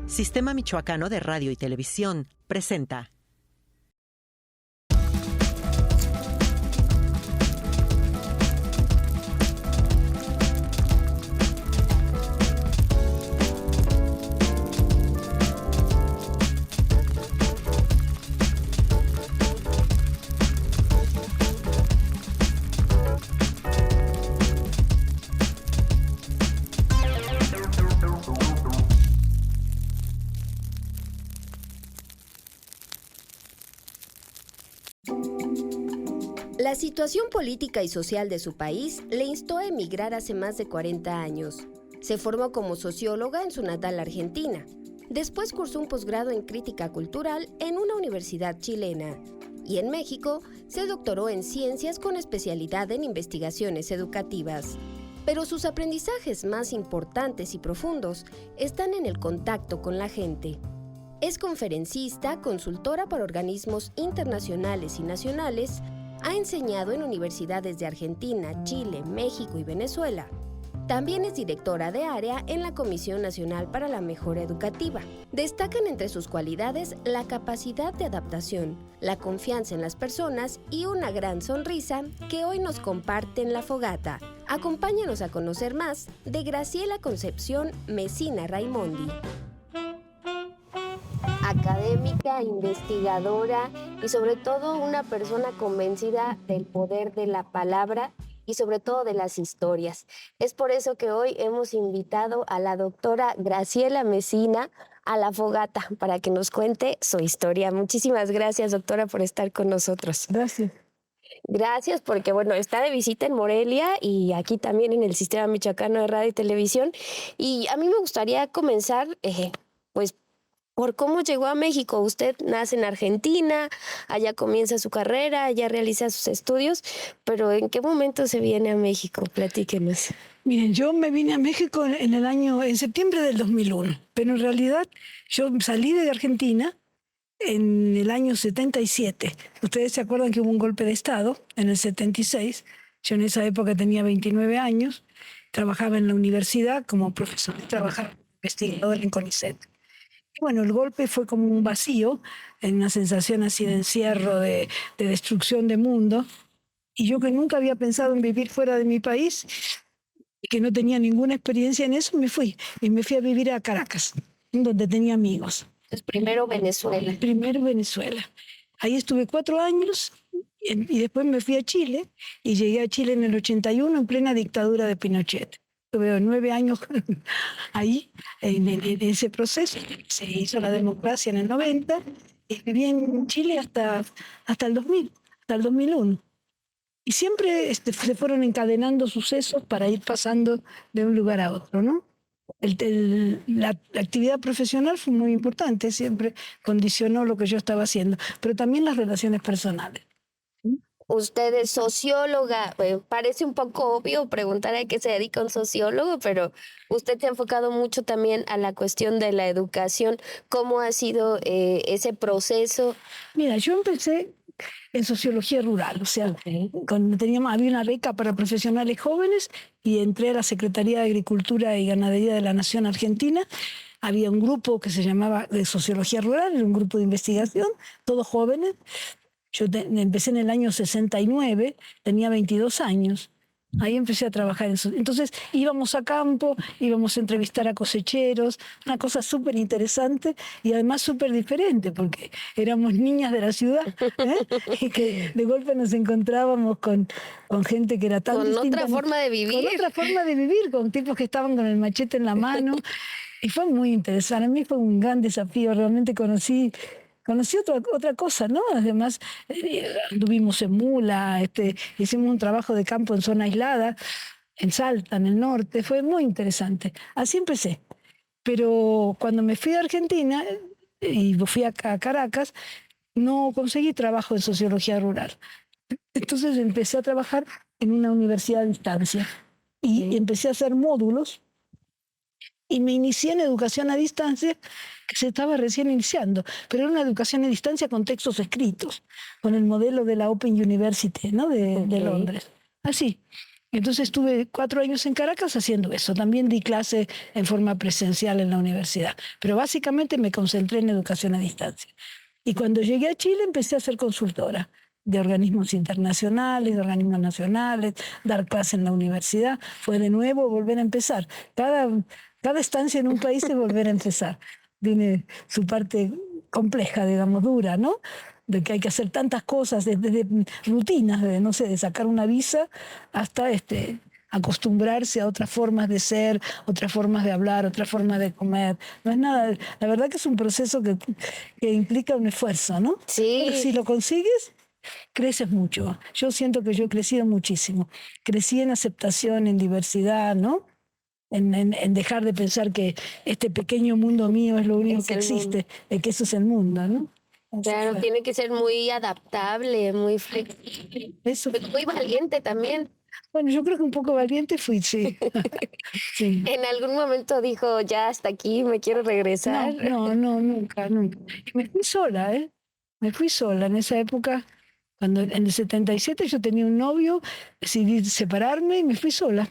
Sistema Michoacano de Radio y Televisión presenta. La situación política y social de su país le instó a emigrar hace más de 40 años. Se formó como socióloga en su natal Argentina. Después cursó un posgrado en crítica cultural en una universidad chilena. Y en México se doctoró en ciencias con especialidad en investigaciones educativas. Pero sus aprendizajes más importantes y profundos están en el contacto con la gente. Es conferencista, consultora para organismos internacionales y nacionales. Ha enseñado en universidades de Argentina, Chile, México y Venezuela. También es directora de área en la Comisión Nacional para la Mejora Educativa. Destacan entre sus cualidades la capacidad de adaptación, la confianza en las personas y una gran sonrisa que hoy nos comparte en La Fogata. Acompáñanos a conocer más de Graciela Concepción Mesina Raimondi. Académica, investigadora y sobre todo una persona convencida del poder de la palabra y sobre todo de las historias. Es por eso que hoy hemos invitado a la doctora Graciela Mesina a La Fogata para que nos cuente su historia. Muchísimas gracias, doctora, por estar con nosotros. Gracias. Gracias porque, está de visita en Morelia y aquí también en el Sistema Michoacano de Radio y Televisión. Y a mí me gustaría comenzar, por cómo llegó a México. Usted nace en Argentina, allá comienza su carrera, allá realiza sus estudios, pero ¿en qué momento se viene a México? Platíquenos. Miren, yo me vine a México en septiembre del 2001, pero en realidad yo salí de Argentina en el año 77. Ustedes se acuerdan que hubo un golpe de Estado en el 76. Yo en esa época tenía 29 años, trabajaba en la universidad como profesor, trabajaba como investigador en CONICET. Bueno, el golpe fue como un vacío, en una sensación así de encierro, de destrucción de mundo. Y yo que nunca había pensado en vivir fuera de mi país, y que no tenía ninguna experiencia en eso, me fui. Y me fui a vivir a Caracas, donde tenía amigos. Entonces, primero Venezuela. Primero Venezuela. Ahí estuve 4 años y después me fui a Chile. Y llegué a Chile en el 81, en plena dictadura de Pinochet. Tuve 9 años ahí, en ese proceso. Se hizo la democracia en el 90 y viví en Chile hasta el 2000, hasta el 2001. Y siempre se fueron encadenando sucesos para ir pasando de un lugar a otro, ¿no? La actividad profesional fue muy importante, siempre condicionó lo que yo estaba haciendo, pero también las relaciones personales. Usted es socióloga. Parece un poco obvio preguntar a qué se dedica un sociólogo, pero usted se ha enfocado mucho también a la cuestión de la educación. ¿Cómo ha sido ese proceso? Mira, yo empecé en sociología rural, o sea, había una beca para profesionales jóvenes y entré a la Secretaría de Agricultura y Ganadería de la Nación Argentina. Había un grupo que se llamaba de Sociología Rural, era un grupo de investigación, todos jóvenes. Yo empecé en el año 69, tenía 22 años. Ahí empecé a trabajar en eso. Entonces íbamos a campo, íbamos a entrevistar a cosecheros, una cosa súper interesante y además súper diferente porque éramos niñas de la ciudad, y que de golpe nos encontrábamos con gente que era tan distinta. Con otra forma de vivir. Con otra forma de vivir, con tipos que estaban con el machete en la mano. Y fue muy interesante. A mí fue un gran desafío. Realmente conocí otra cosa, ¿no? Además, anduvimos en mula, hicimos un trabajo de campo en zona aislada, en Salta, en el norte. Fue muy interesante. Así empecé. Pero cuando me fui a Argentina y fui a Caracas, no conseguí trabajo en sociología rural. Entonces empecé a trabajar en una universidad a distancia y empecé a hacer módulos. Y me inicié en educación a distancia, que se estaba recién iniciando, pero era una educación a distancia con textos escritos, con el modelo de la Open University, ¿no? de Londres. Así. Entonces estuve 4 años en Caracas haciendo eso. También di clase en forma presencial en la universidad. Pero básicamente me concentré en educación a distancia. Y cuando llegué a Chile empecé a ser consultora de organismos internacionales, de organismos nacionales, dar clase en la universidad. Fue de nuevo volver a empezar. Cada estancia en un país es volver a empezar. Tiene su parte compleja, digamos, dura, ¿no? De que hay que hacer tantas cosas, desde rutinas, de, no sé, de sacar una visa hasta acostumbrarse a otras formas de ser, otras formas de hablar, otras formas de comer. No es nada, la verdad que es un proceso que implica un esfuerzo, ¿no? Sí. Pero si lo consigues, creces mucho. Yo siento que yo he crecido muchísimo. Crecí en aceptación, en diversidad, ¿no? En dejar de pensar que este pequeño mundo mío es lo único que existe, que eso es el mundo, ¿no? Claro, tiene que ser muy adaptable, muy flexible, Eso. muy valiente también. Bueno, yo creo que un poco valiente fui, sí. Sí. En algún momento dijo, ya hasta aquí, me quiero regresar. No, nunca. Y me fui sola, ¿eh? Me fui sola en esa época. Cuando en el 77 yo tenía un novio, decidí separarme y me fui sola.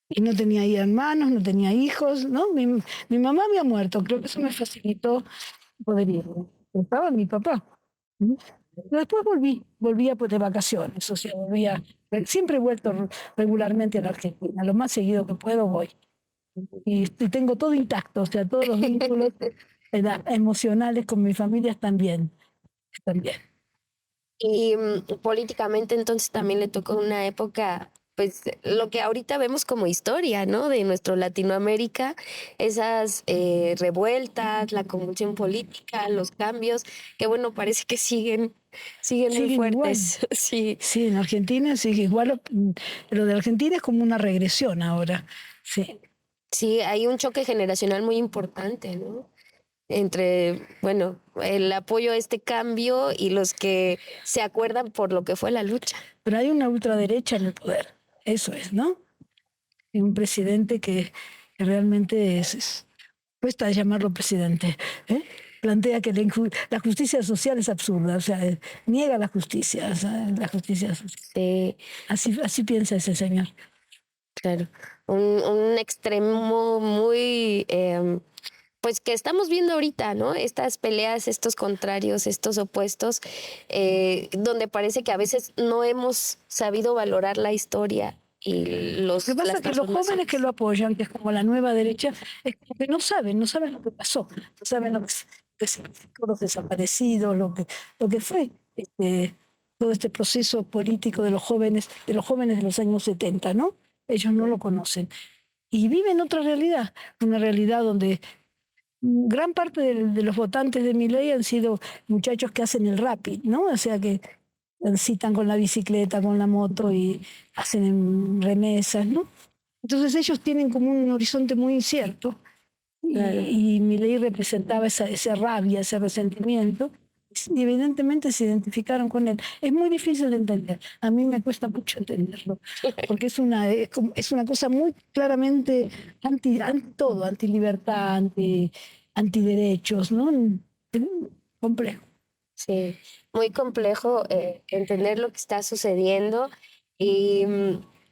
Y no tenía ya hermanos, no tenía hijos, ¿no? Mi mamá había muerto, creo que eso me facilitó poder ir. Estaba mi papá. ¿Mm? Pero después volvía pues de vacaciones, o sea, siempre he vuelto regularmente a la Argentina, lo más seguido que puedo voy. Y tengo todo intacto, o sea, todos los vínculos emocionales con mi familia están bien. Y políticamente entonces también le tocó una época, pues lo que ahorita vemos como historia, ¿no? De nuestro Latinoamérica, esas revueltas, la convulsión política, los cambios, que bueno, parece que siguen muy fuertes. Igual. Sí. Sí, en Argentina sigue igual. Lo de Argentina es como una regresión ahora. Sí. Sí, hay un choque generacional muy importante, ¿no? Entre, bueno, el apoyo a este cambio y los que se acuerdan por lo que fue la lucha. Pero hay una ultraderecha en el poder, eso es, ¿no? Y un presidente que realmente cuesta llamarlo presidente, ¿eh? Plantea que la justicia social es absurda, o sea, niega la justicia, ¿sabes? La justicia social. Sí. Así piensa ese señor. Claro, un extremo muy, pues que estamos viendo ahorita, ¿no? Estas peleas, estos contrarios, estos opuestos, donde parece que a veces no hemos sabido valorar la historia y Lo que pasa es que los jóvenes que lo apoyan, que es como la nueva derecha, es como que no saben lo que pasó, no saben lo que significó los desaparecidos, lo que fue todo este proceso político de los jóvenes de los años 70, ¿no? Ellos no lo conocen. Y viven otra realidad, una realidad donde gran parte de los votantes de Milei han sido muchachos que hacen el Rappi, ¿no? O sea, que transitan con la bicicleta, con la moto y hacen remesas, ¿no? Entonces ellos tienen como un horizonte muy incierto. Claro. Y Milei representaba esa rabia, ese resentimiento. Y evidentemente se identificaron con él. Es muy difícil de entender. A mí me cuesta mucho entenderlo. Porque es una cosa muy claramente anti todo, antilibertad, antiderechos, ¿no? Complejo. Sí, muy complejo entender lo que está sucediendo y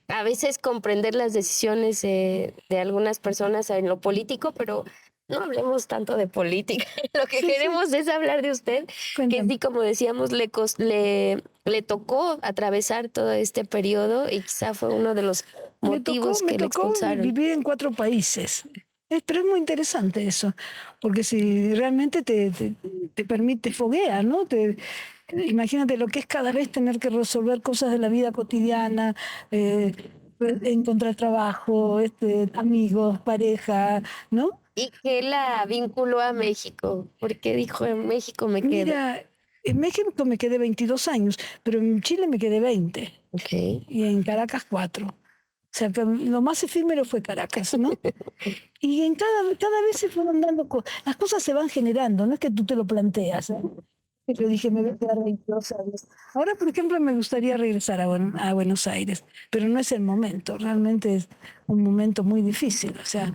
a veces comprender las decisiones de algunas personas en lo político, pero no hablemos tanto de política. Lo que queremos es hablar de usted, que sí, como decíamos, le tocó atravesar todo este periodo y quizá fue uno de los motivos que le expulsaron. Me tocó vivir en 4 países. Pero es muy interesante eso, porque si realmente te permite, foguea, ¿no? Imagínate lo que es cada vez tener que resolver cosas de la vida cotidiana, encontrar trabajo, amigos, pareja, ¿no? ¿Y qué la vinculó a México? Porque dijo, en México me quedo. Mira, en México me quedé 22 años, pero en Chile me quedé 20. Okay. Y en Caracas 4. O sea, que lo más efímero fue Caracas, ¿no? Y cada vez se fueron dando cosas. Las cosas se van generando, no es que tú te lo planteas, ¿eh? Yo dije, me voy a quedar 22 años. Ahora, por ejemplo, me gustaría regresar a Buenos Aires, pero no es el momento. Realmente es un momento muy difícil. O sea,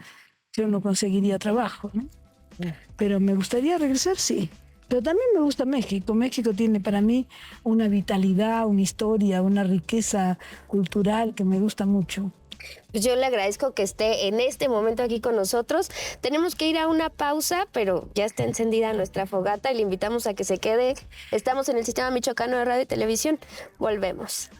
yo no conseguiría trabajo, ¿no? Pero me gustaría regresar, sí. Pero también me gusta México. México tiene para mí una vitalidad, una historia, una riqueza cultural que me gusta mucho. Pues yo le agradezco que esté en este momento aquí con nosotros. Tenemos que ir a una pausa, pero ya está encendida nuestra fogata y le invitamos a que se quede. Estamos en el Sistema Michoacano de Radio y Televisión. Volvemos.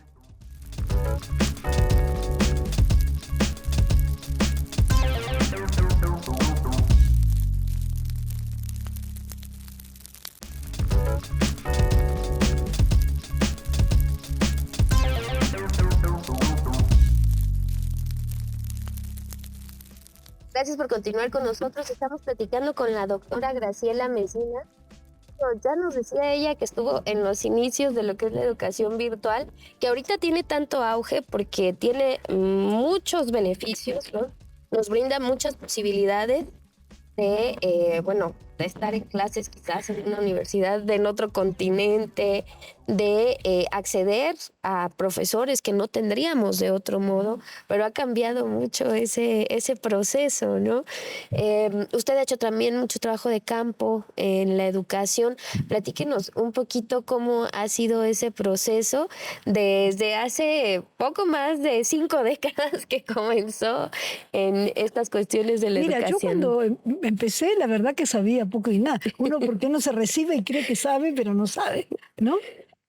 Gracias por continuar con nosotros. Estamos platicando con la doctora Graciela Mesina. Ya nos decía ella que estuvo en los inicios de lo que es la educación virtual, que ahorita tiene tanto auge porque tiene muchos beneficios, ¿no? Nos brinda muchas posibilidades de, de estar en clases quizás en una universidad en otro continente, de acceder a profesores que no tendríamos de otro modo, pero ha cambiado mucho ese proceso, ¿no? Usted ha hecho también mucho trabajo de campo en la educación. Platíquenos un poquito cómo ha sido ese proceso desde hace poco más de 5 décadas que comenzó en estas cuestiones de la educación. Yo cuando empecé, la verdad que sabía poco y nada. Uno, porque no se recibe y cree que sabe, pero no sabe, ¿no?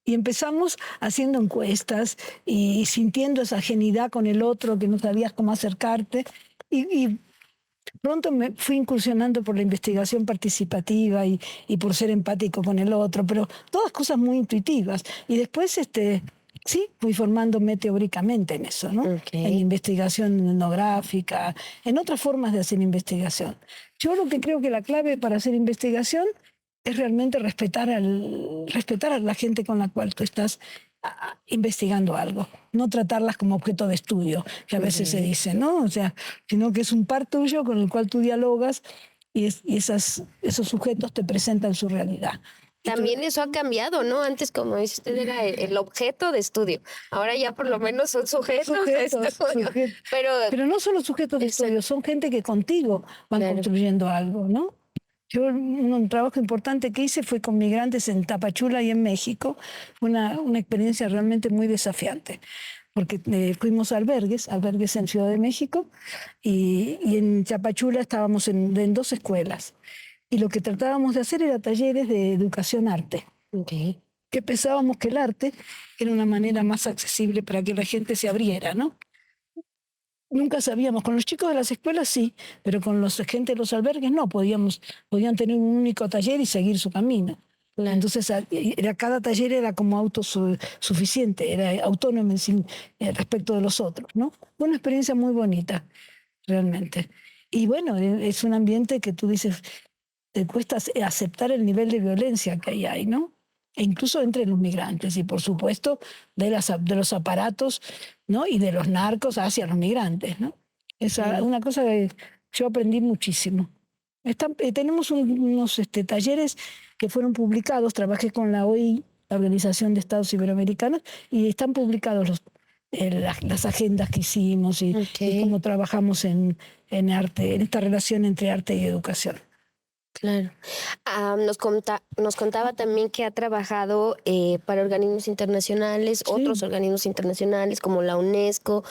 Y empezamos haciendo encuestas y sintiendo esa ajenidad con el otro, que no sabías cómo acercarte. Y pronto me fui incursionando por la investigación participativa y por ser empático con el otro, pero todas cosas muy intuitivas. Y después, sí, fui formándome teóricamente en eso, ¿no? Okay. En investigación etnográfica, en otras formas de hacer investigación. Yo lo que creo que la clave para hacer investigación es realmente respetar a la gente con la cual tú estás investigando algo, no tratarlas como objeto de estudio, que a veces se dice, ¿no? O sea, sino que es un par tuyo con el cual tú dialogas y esos sujetos te presentan su realidad. También eso ha cambiado, ¿no? Antes, como dice usted, era el objeto de estudio. Ahora ya por lo menos son sujetos de estudio. Pero no solo sujetos de estudio, son gente que contigo van construyendo algo, ¿no? Yo un trabajo importante que hice fue con migrantes en Tapachula y en México. Fue una experiencia realmente muy desafiante, porque fuimos a albergues en Ciudad de México, y en Tapachula estábamos en 2 escuelas. Y lo que tratábamos de hacer era talleres de educación-arte. Okay. Que pensábamos que el arte era una manera más accesible para que la gente se abriera, ¿no? Nunca sabíamos, con los chicos de las escuelas sí, pero con la gente de los albergues no, podían tener un único taller y seguir su camino. Claro. Entonces cada taller era como autosuficiente, era autónomo respecto de los otros, ¿no? Fue una experiencia muy bonita, realmente. Y bueno, es un ambiente que tú dices, te cuesta aceptar el nivel de violencia que hay, ¿no? E incluso entre los migrantes y, por supuesto, de los aparatos, ¿no? Y de los narcos hacia los migrantes, ¿no? Es una cosa que yo aprendí muchísimo. Tenemos unos talleres que fueron publicados, trabajé con la OI, la Organización de Estados Iberoamericanos, y están publicados las agendas que hicimos y cómo trabajamos en arte, en esta relación entre arte y educación. Claro. Nos contaba también que ha trabajado para organismos internacionales, otros organismos internacionales como la UNESCO.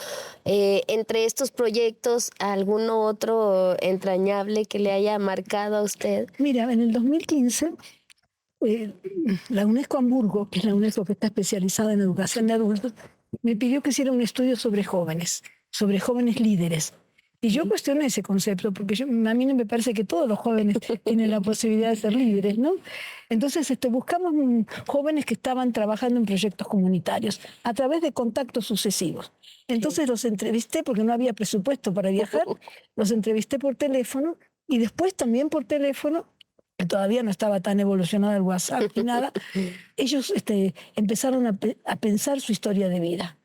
Entre estos proyectos, ¿alguno otro entrañable que le haya marcado a usted? Mira, en el 2015, la UNESCO Hamburgo, que es la UNESCO que está especializada en educación de adultos, me pidió que hiciera un estudio sobre jóvenes líderes. Y yo cuestioné ese concepto, porque a mí no me parece que todos los jóvenes tienen la posibilidad de ser líderes, ¿no? Entonces buscamos jóvenes que estaban trabajando en proyectos comunitarios a través de contactos sucesivos. Entonces los entrevisté, porque no había presupuesto para viajar, los entrevisté por teléfono, y después también por teléfono, que todavía no estaba tan evolucionado el WhatsApp ni nada, ellos empezaron a pensar su historia de vida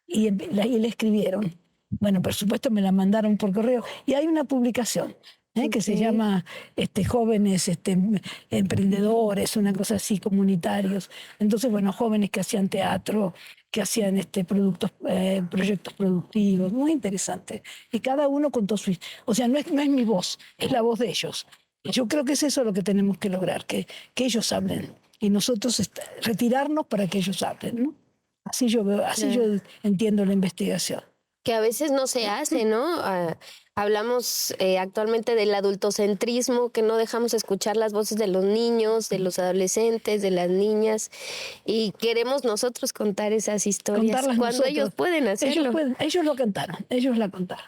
y le escribieron. Bueno, por supuesto me la mandaron por correo. Y hay una publicación que se llama Jóvenes Emprendedores, una cosa así, comunitarios. Entonces, bueno, jóvenes que hacían teatro, que hacían proyectos productivos, muy interesante. Y cada uno contó su historia. O sea, no es mi voz, es la voz de ellos. Yo creo que es eso lo que tenemos que lograr, que ellos hablen y nosotros retirarnos para que ellos hablen, ¿no? Así yo veo, así yo entiendo la investigación. Que a veces no se hace, ¿no? Hablamos actualmente del adultocentrismo, que no dejamos escuchar las voces de los niños, de los adolescentes, de las niñas, y queremos nosotros contar esas historias Contarlas cuando nosotros. ellos pueden hacerlo. Ellos lo cantaron, ellos la contaron.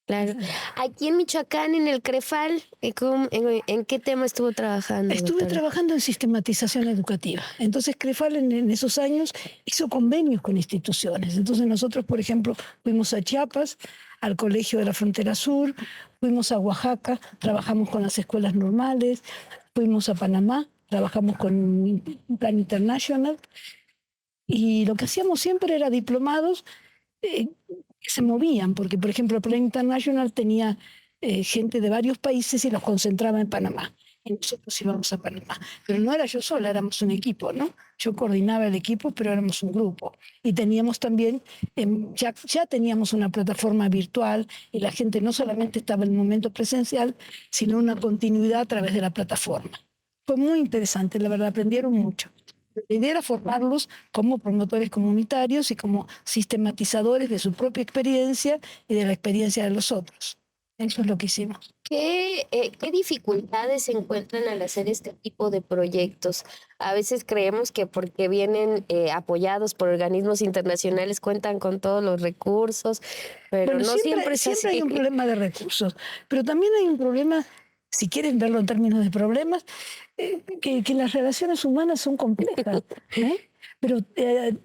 Claro. Aquí en Michoacán, en el CREFAL, ¿en qué tema estuvo trabajando? Estuve doctora? trabajando en sistematización educativa. Entonces, CREFAL en esos años hizo convenios con instituciones. Entonces, nosotros, por ejemplo, fuimos a Chiapas, al Colegio de la Frontera Sur, fuimos a Oaxaca, trabajamos con las escuelas normales, fuimos a Panamá, trabajamos con un Plan International, y lo que hacíamos siempre era diplomados que se movían, porque, por ejemplo, el Plan International tenía gente de varios países y los concentraba en Panamá. Y nosotros íbamos a Panamá. Pero no era yo sola, éramos un equipo, ¿no? Yo coordinaba el equipo, pero éramos un grupo. Y teníamos también, ya teníamos una plataforma virtual y la gente no solamente estaba en el momento presencial, sino una continuidad a través de la plataforma. Fue muy interesante, la verdad, aprendieron mucho. La idea era formarlos como promotores comunitarios y como sistematizadores de su propia experiencia y de la experiencia de los otros. Eso es lo que hicimos. ¿Qué dificultades se encuentran al hacer este tipo de proyectos? A veces creemos que porque vienen apoyados por organismos internacionales cuentan con todos los recursos, pero Bueno, no siempre es así. hay un problema de recursos, pero también hay un problema, si quieren verlo en términos de problemas, que las relaciones humanas son complejas. Pero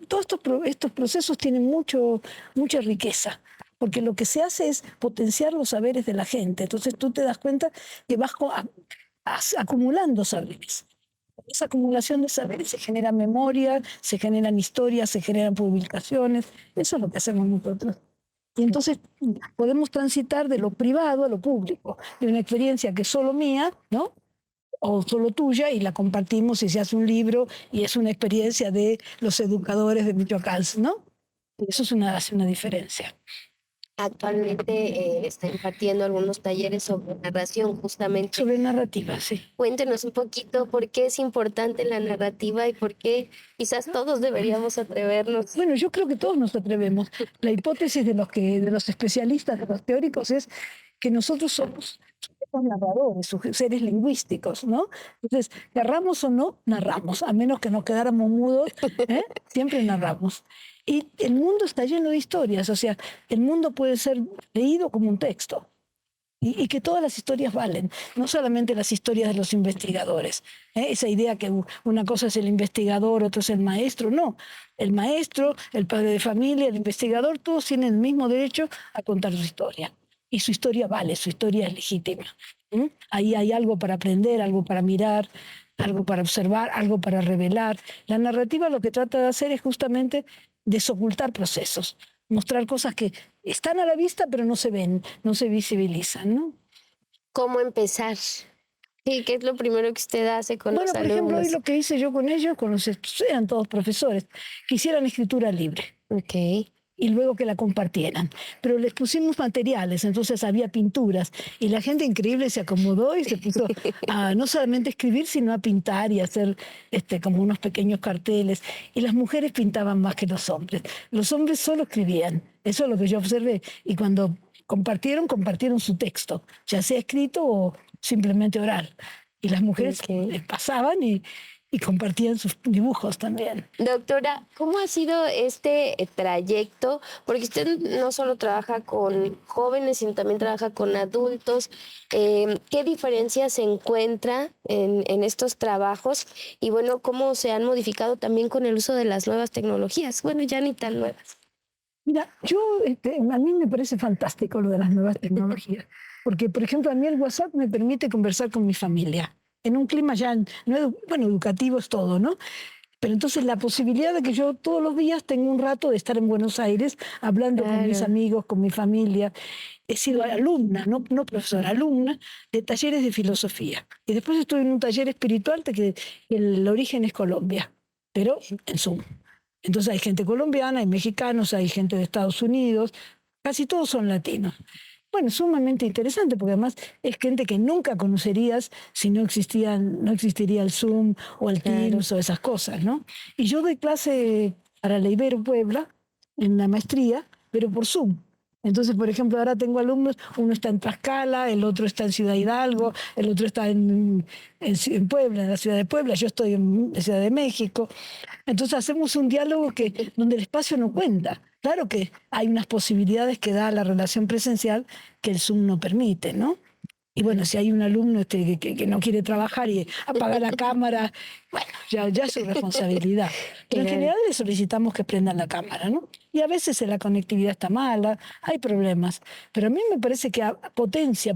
todos estos procesos tienen mucha riqueza, porque lo que se hace es potenciar los saberes de la gente. Entonces tú te das cuenta que vas acumulando saberes. Esa acumulación de saberes se genera memoria, se generan historias, se generan publicaciones. Eso es lo que hacemos nosotros. Y entonces podemos transitar de lo privado a lo público, de una experiencia que es solo mía, ¿no? O solo tuya, y la compartimos y se hace un libro y es una experiencia de los educadores de Michoacán, ¿no? Y eso hace una diferencia. Actualmente está impartiendo algunos talleres sobre narración, justamente. Sobre narrativa, sí. Cuéntenos un poquito por qué es importante la narrativa y por qué quizás todos deberíamos atrevernos. Bueno, yo creo que todos nos atrevemos. La hipótesis de los especialistas, de los teóricos, es que nosotros somos narradores, seres lingüísticos, ¿no? Entonces, narramos o no, narramos, a menos que nos quedáramos mudos, siempre narramos. Y el mundo está lleno de historias, o sea, el mundo puede ser leído como un texto. Y que todas las historias valen, no solamente las historias de los investigadores. Esa idea que una cosa es el investigador, otro es el maestro, no. El maestro, el padre de familia, el investigador, todos tienen el mismo derecho a contar su historia. Y su historia vale, su historia es legítima. Ahí hay algo para aprender, algo para mirar, algo para observar, algo para revelar. La narrativa lo que trata de hacer es justamente desocultar procesos, mostrar cosas que están a la vista pero no se ven, no se visibilizan, ¿no? ¿Cómo empezar? ¿Qué es lo primero que usted hace con los alumnos? Bueno, por ejemplo, hoy lo que hice yo con ellos, eran todos profesores, que hicieran escritura libre. Ok. Y luego que la compartieran. Pero les pusimos materiales, entonces había pinturas. Y la gente increíble se acomodó y se puso a no solamente escribir, sino a pintar y a hacer como unos pequeños carteles. Y las mujeres pintaban más que los hombres. Los hombres solo escribían. Eso es lo que yo observé. Y cuando compartieron su texto, ya sea escrito o simplemente oral. Y las mujeres pasaban y compartían sus dibujos también. Doctora, ¿cómo ha sido este trayecto? Porque usted no solo trabaja con jóvenes, sino también trabaja con adultos. ¿Qué diferencias se encuentra en estos trabajos? Y bueno, ¿cómo se han modificado también con el uso de las nuevas tecnologías? Bueno, ya ni tan nuevas. Mira, a mí me parece fantástico lo de las nuevas tecnologías. Porque, por ejemplo, a mí el WhatsApp me permite conversar con mi familia. En un clima ya, educativo es todo, ¿no? Pero entonces la posibilidad de que yo todos los días tenga un rato de estar en Buenos Aires hablando con mis amigos, con mi familia. He sido alumna, no profesora, alumna de talleres de filosofía. Y después estuve en un taller espiritual que el origen es Colombia, pero en Zoom. Entonces hay gente colombiana, hay mexicanos, hay gente de Estados Unidos, casi todos son latinos. bueno, sumamente interesante, porque además es gente que nunca conocerías si no existiría el Zoom o el Teams o esas cosas, ¿no? Y yo doy clase para la Ibero Puebla, en la maestría, pero por Zoom. Entonces, por ejemplo, ahora tengo alumnos, uno está en Tlaxcala, el otro está en Ciudad Hidalgo, el otro está en Puebla, en la ciudad de Puebla, yo estoy en la Ciudad de México. Entonces hacemos un diálogo donde el espacio no cuenta. Claro que hay unas posibilidades que da la relación presencial que el Zoom no permite, ¿no? Y bueno, si hay un alumno que no quiere trabajar y apaga la cámara, bueno, ya es su responsabilidad. Pero en general le solicitamos que prendan la cámara, ¿no? Y a veces la conectividad está mala, hay problemas. Pero a mí me parece que potencia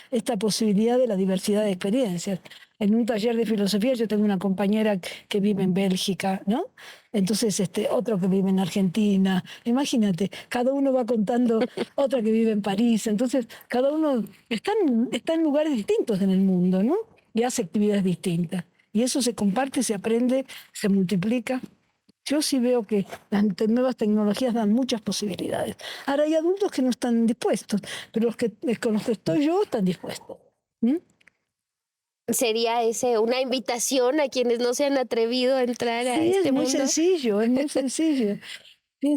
esta posibilidad de la diversidad de experiencias. En un taller de filosofía yo tengo una compañera que vive en Bélgica, ¿no? Entonces, otro que vive en Argentina. Imagínate, cada uno va contando, otra que vive en París. Entonces, cada uno está en lugares distintos en el mundo, ¿no? Y hace actividades distintas. Y eso se comparte, se aprende, se multiplica. Yo sí veo que las nuevas tecnologías dan muchas posibilidades. Ahora hay adultos que no están dispuestos, pero con los que estoy yo están dispuestos. ¿Mm? ¿Sería una invitación a quienes no se han atrevido a entrar a este mundo? Es muy sencillo.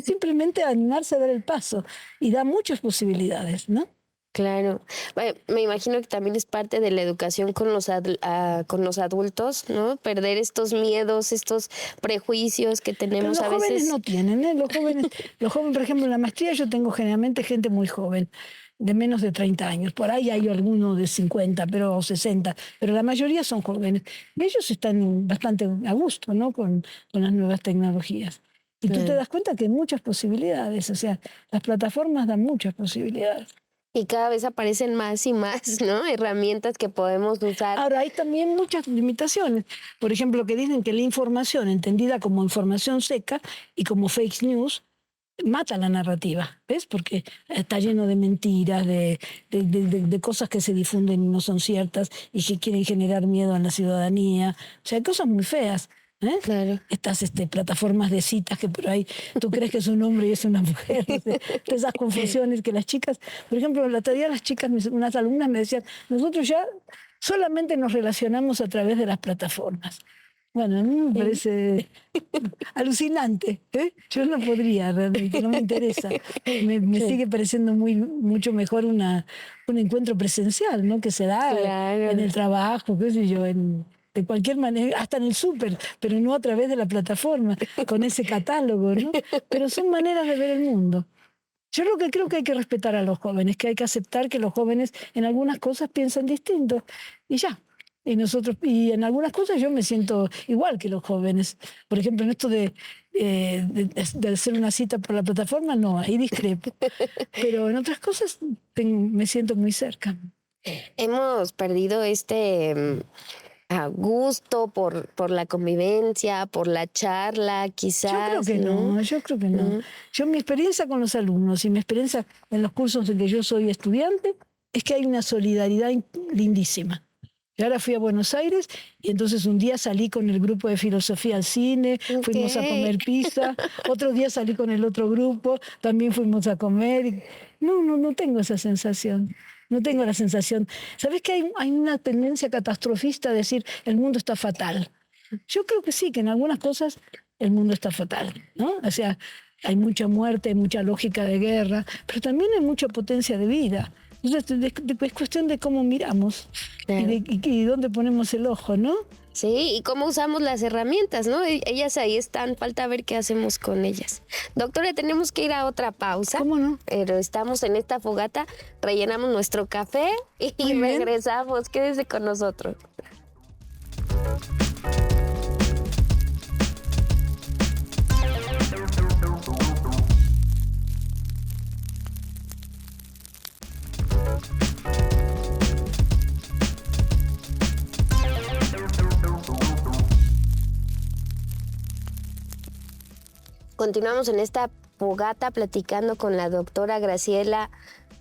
Simplemente animarse a dar el paso y da muchas posibilidades, ¿no? Claro. Bueno, me imagino que también es parte de la educación con los adultos, ¿no? Perder estos miedos, estos prejuicios que tenemos a veces. Los jóvenes no tienen, ¿eh? Los jóvenes, por ejemplo, en la maestría yo tengo generalmente gente muy joven, de menos de 30 años. Por ahí hay algunos de 50 o 60, pero la mayoría son jóvenes. Y ellos están bastante a gusto, ¿no? Con las nuevas tecnologías. Y tú te das cuenta que hay muchas posibilidades, o sea, las plataformas dan muchas posibilidades. Y cada vez aparecen más y más, ¿no? Herramientas que podemos usar. Ahora, hay también muchas limitaciones. Por ejemplo, que dicen que la información, entendida como información seca y como fake news, mata la narrativa, ¿ves? Porque está lleno de mentiras, de cosas que se difunden y no son ciertas y que quieren generar miedo en la ciudadanía. O sea, hay cosas muy feas. ¿Eh? Claro. Estas plataformas de citas que por ahí tú crees que es un hombre y es una mujer, esas confusiones que las chicas, por ejemplo, la otro día las chicas, unas alumnas me decían, nosotros ya solamente nos relacionamos a través de las plataformas. Bueno, a mí me parece alucinante, ¿eh? Yo no podría, realmente, no me interesa. Me sigue pareciendo mucho mejor un encuentro presencial, ¿no? Que se da en el trabajo, qué sé yo, de cualquier manera, hasta en el súper, pero no a través de la plataforma, con ese catálogo, ¿no? Pero son maneras de ver el mundo. Yo lo que creo que hay que respetar a los jóvenes, que hay que aceptar que los jóvenes en algunas cosas piensan distinto, y ya. Y en algunas cosas yo me siento igual que los jóvenes. Por ejemplo, en esto de hacer una cita por la plataforma, no, ahí discrepo. Pero en otras cosas me siento muy cerca. Hemos perdido a gusto por la convivencia, por la charla, quizás. Yo creo que no. Yo mi experiencia con los alumnos y mi experiencia en los cursos en que yo soy estudiante es que hay una solidaridad lindísima. Yo ahora fui a Buenos Aires y entonces un día salí con el grupo de filosofía al cine, fuimos a comer pizza, otro día salí con el otro grupo, también fuimos a comer. No tengo esa sensación. No tengo la sensación. ¿Sabes que hay una tendencia catastrofista a decir el mundo está fatal? Yo creo que sí, que en algunas cosas el mundo está fatal, ¿no? O sea, hay mucha muerte, hay mucha lógica de guerra, pero también hay mucha potencia de vida. Entonces, es cuestión de cómo miramos y dónde ponemos el ojo, ¿no? Sí, y cómo usamos las herramientas, ¿no? Ellas ahí están, falta ver qué hacemos con ellas. Doctora, tenemos que ir a otra pausa. ¿Cómo no? Pero estamos en esta fogata, rellenamos nuestro café y regresamos. Quédese con nosotros. Continuamos en esta fogata platicando con la doctora Graciela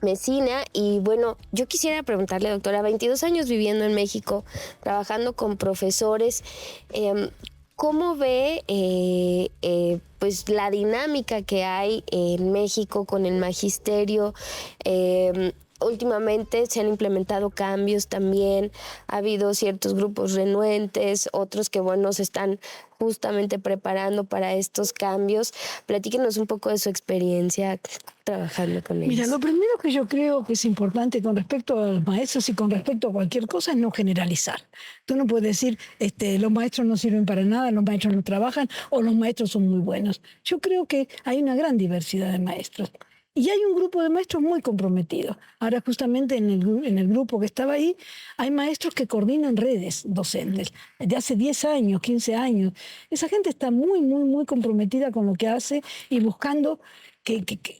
Mesina y bueno, yo quisiera preguntarle, doctora, 22 años viviendo en México, trabajando con profesores, ¿cómo ve pues la dinámica que hay en México con el magisterio? últimamente se han implementado cambios también, ha habido ciertos grupos renuentes, otros que, bueno, se están justamente preparando para estos cambios. Platíquenos un poco de su experiencia trabajando con ellos. Mira, lo primero que yo creo que es importante con respecto a los maestros y con respecto a cualquier cosa es no generalizar. Tú no puedes decir, los maestros no sirven para nada, los maestros no trabajan o los maestros son muy buenos. Yo creo que hay una gran diversidad de maestros. Y hay un grupo de maestros muy comprometidos. Ahora justamente en el grupo que estaba ahí, hay maestros que coordinan redes docentes de hace 10 años, 15 años. Esa gente está muy, muy, muy comprometida con lo que hace y buscando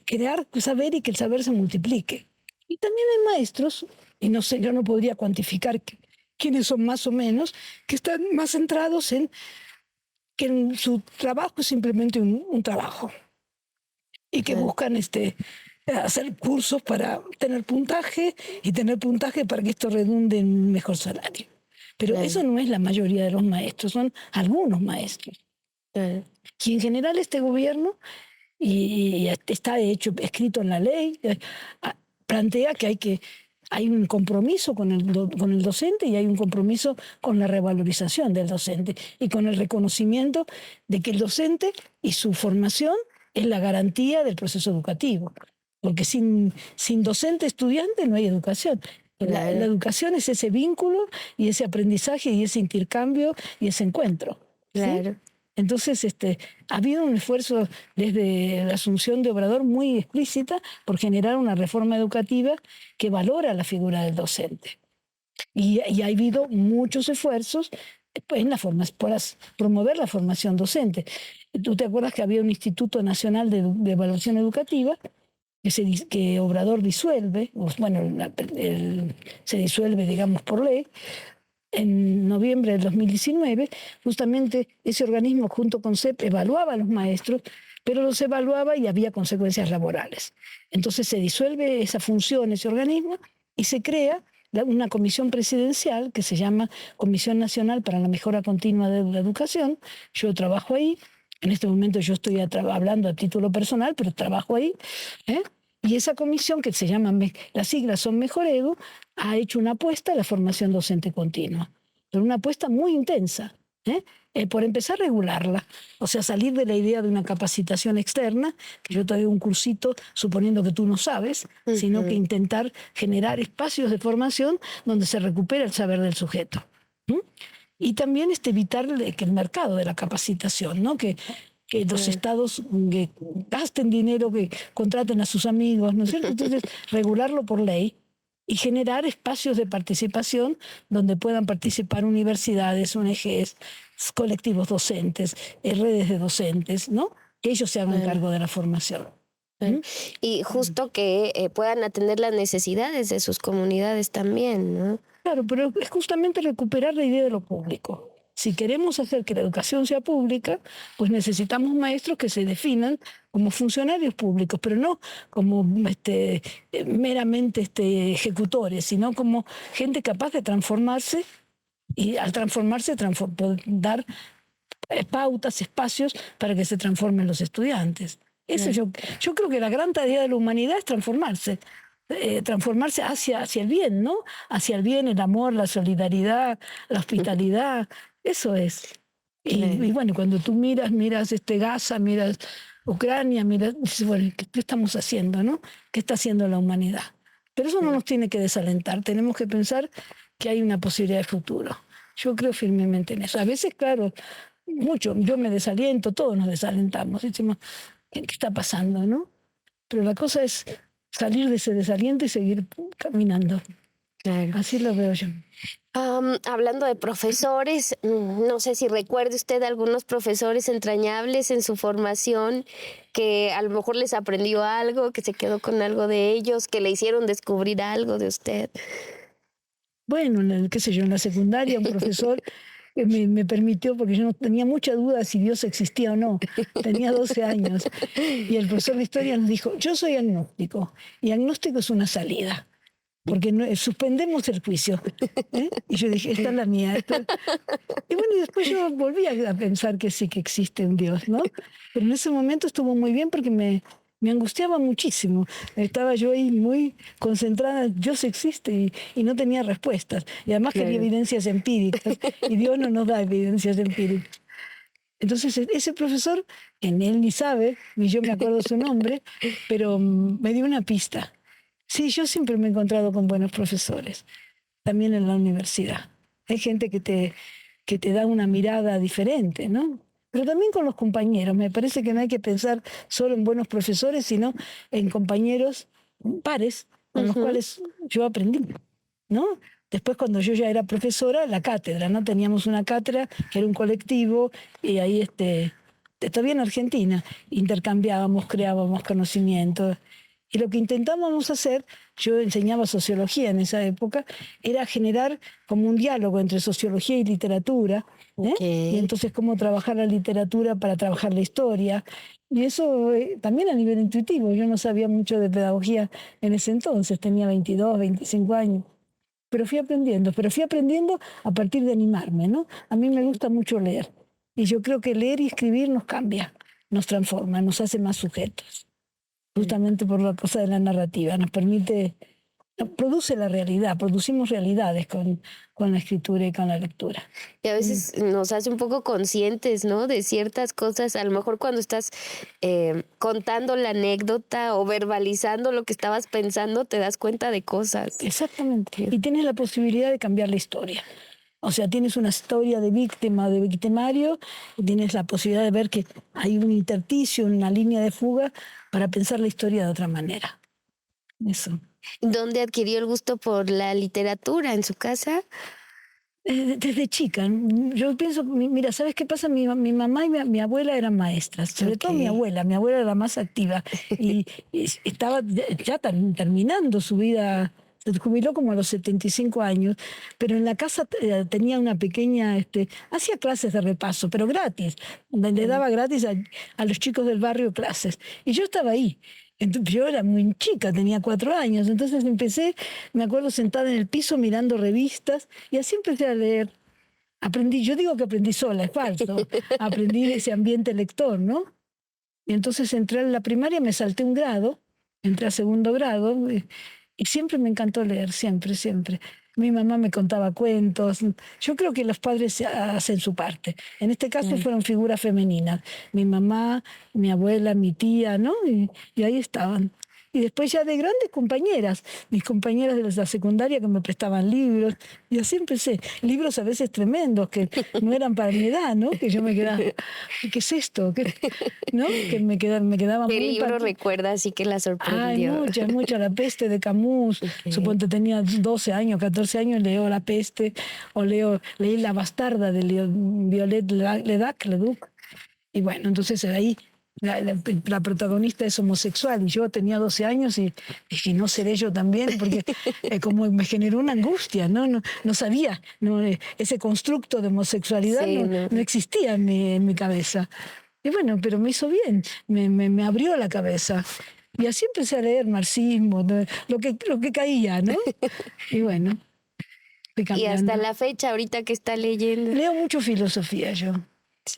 crear saber y que el saber se multiplique. Y también hay maestros, y no sé, yo no podría cuantificar quiénes son más o menos, que están más centrados en que su trabajo es simplemente un trabajo. Y que buscan hacer cursos para tener puntaje y tener puntaje para que esto redunde en un mejor salario. Pero eso no es la mayoría de los maestros, son algunos maestros. Y en general este gobierno, y está escrito en la ley, plantea que hay un compromiso con el docente y hay un compromiso con la revalorización del docente y con el reconocimiento de que el docente y su formación es la garantía del proceso educativo, porque sin docente estudiante no hay educación. La Claro. educación es ese vínculo y ese aprendizaje y ese intercambio y ese encuentro. ¿Sí? Claro. Entonces, ha habido un esfuerzo desde la asunción de Obrador muy explícita por generar una reforma educativa que valora la figura del docente. Y ha habido muchos esfuerzos para promover la formación docente. ¿Tú te acuerdas que había un Instituto Nacional de Evaluación Educativa que Obrador disuelve, se disuelve, digamos, por ley, en noviembre del 2019? Justamente ese organismo junto con CEP evaluaba a los maestros, pero los evaluaba y había consecuencias laborales. Entonces se disuelve esa función, ese organismo, y se crea una comisión presidencial que se llama Comisión Nacional para la Mejora Continua de la Educación. Yo trabajo ahí. En este momento yo estoy hablando a título personal, pero trabajo ahí. Y esa comisión, que se llama, las siglas son Mejoredu, ha hecho una apuesta a la formación docente continua. Pero una apuesta muy intensa. Por empezar a regularla, o sea, salir de la idea de una capacitación externa, que yo te doy un cursito suponiendo que tú no sabes, sino que intentar generar espacios de formación donde se recupera el saber del sujeto. Y también evitar que el mercado de la capacitación, ¿no? que los estados que gasten dinero, que contraten a sus amigos, ¿no es cierto? Entonces, regularlo por ley y generar espacios de participación donde puedan participar universidades, ONGs, colectivos docentes, redes de docentes, ¿no? Que ellos se hagan cargo de la formación. Y justo que puedan atender las necesidades de sus comunidades también, ¿no? Claro, pero es justamente recuperar la idea de lo público. Si queremos hacer que la educación sea pública, pues necesitamos maestros que se definan como funcionarios públicos, pero no como meramente ejecutores, sino como gente capaz de transformarse y al transformarse dar pautas, espacios para que se transformen los estudiantes. Eso yo creo que la gran tarea de la humanidad es transformarse. Transformarse hacia el bien, ¿no? Hacia el bien, el amor, la solidaridad, la hospitalidad. Eso es. Y bueno, cuando tú miras Gaza, miras Ucrania, dices, bueno, ¿qué estamos haciendo, no? ¿Qué está haciendo la humanidad? Pero eso no nos tiene que desalentar. Tenemos que pensar que hay una posibilidad de futuro. Yo creo firmemente en eso. A veces, claro, yo me desaliento, todos nos desalentamos. Decimos, ¿qué está pasando, no? Pero la cosa es salir de ese desaliento y seguir caminando. Claro. Así lo veo yo. Hablando de profesores, no sé si recuerde usted algunos profesores entrañables en su formación que a lo mejor les aprendió algo, que se quedó con algo de ellos, que le hicieron descubrir algo de usted. Bueno, en la secundaria, un profesor que me permitió, porque yo no tenía mucha duda si Dios existía o no. Tenía 12 años. Y el profesor de historia nos dijo, yo soy agnóstico, y agnóstico es una salida, porque suspendemos el juicio. Y yo dije, esta es la mía. Y bueno, y después yo volví a pensar que sí que existe un Dios, ¿no? Pero en ese momento estuvo muy bien porque me me angustiaba muchísimo. Estaba yo ahí muy concentrada, Dios existe y no tenía respuestas. Y además quería evidencias empíricas y Dios no nos da evidencias empíricas. Entonces ese profesor, en él ni sabe, ni yo me acuerdo su nombre, pero me dio una pista. Sí, yo siempre me he encontrado con buenos profesores, también en la universidad. Hay gente que te da una mirada diferente, ¿no? Pero también con los compañeros. Me parece que no hay que pensar solo en buenos profesores, sino en compañeros pares con los cuales yo aprendí, ¿no? Después, cuando yo ya era profesora, la cátedra, ¿no? Teníamos una cátedra que era un colectivo y ahí, todavía en Argentina, intercambiábamos, creábamos conocimientos. Y lo que intentábamos hacer, yo enseñaba sociología en esa época, era generar como un diálogo entre sociología y literatura, y entonces cómo trabajar la literatura para trabajar la historia. Y eso también a nivel intuitivo. Yo no sabía mucho de pedagogía en ese entonces, tenía 22, 25 años. Pero fui aprendiendo a partir de animarme, ¿no? A mí me gusta mucho leer. Y yo creo que leer y escribir nos cambia, nos transforma, nos hace más sujetos. Justamente por la cosa de la narrativa, nos produce la realidad, producimos realidades con la escritura y con la lectura. Y a veces nos hace un poco conscientes, ¿no? De ciertas cosas, a lo mejor cuando estás contando la anécdota o verbalizando lo que estabas pensando, te das cuenta de cosas. Exactamente, y tienes la posibilidad de cambiar la historia. O sea, tienes una historia de víctima, de victimario, y tienes la posibilidad de ver que hay un intersticio, una línea de fuga para pensar la historia de otra manera. Eso. ¿Dónde adquirió el gusto por la literatura? ¿En su casa? Desde chica. Yo pienso, mira, ¿sabes qué pasa? Mi mamá y mi abuela eran maestras, sobre todo mi abuela era la más activa y estaba ya terminando su vida. Se jubiló como a los 75 años, pero en la casa tenía una pequeña, hacía clases de repaso, pero gratis. Le daba gratis a los chicos del barrio clases. Y yo estaba ahí. Entonces, yo era muy chica, tenía 4 años, entonces me acuerdo sentada en el piso mirando revistas y así empecé a leer. Aprendí, yo digo que aprendí sola, es falso. Aprendí de ese ambiente lector, ¿no? Y entonces entré a la primaria, me salté un grado, entré a 2º grado. Y siempre me encantó leer, siempre, siempre. Mi mamá me contaba cuentos. Yo creo que los padres hacen su parte. En este caso fueron figuras femeninas. Mi mamá, mi abuela, mi tía, ¿no? Y ahí estaban. Y después ya de grandes compañeras, mis compañeras de la secundaria que me prestaban libros. Y así empecé. Libros a veces tremendos, que no eran para mi edad, ¿no? Que yo me quedaba, ¿qué es esto? ¿No? Que me quedaba ¿Qué muy libro recuerdas así que la sorprendió? Ay, muchas. La peste de Camus. Suponte tenía 12 años, 14 años, leo La peste, o leí La bastarda de Violet Leduc. Y bueno, entonces ahí la protagonista es homosexual y yo tenía 12 años y dije, no seré yo también, porque como me generó una angustia, no sabía, ese constructo de homosexualidad no existía en mi cabeza. Y bueno, pero me hizo bien, me abrió la cabeza. Y así empecé a leer marxismo, lo que caía, ¿no? Y bueno, fui cambiando. Y hasta la fecha, ahorita que está leyendo. Leo mucho filosofía yo,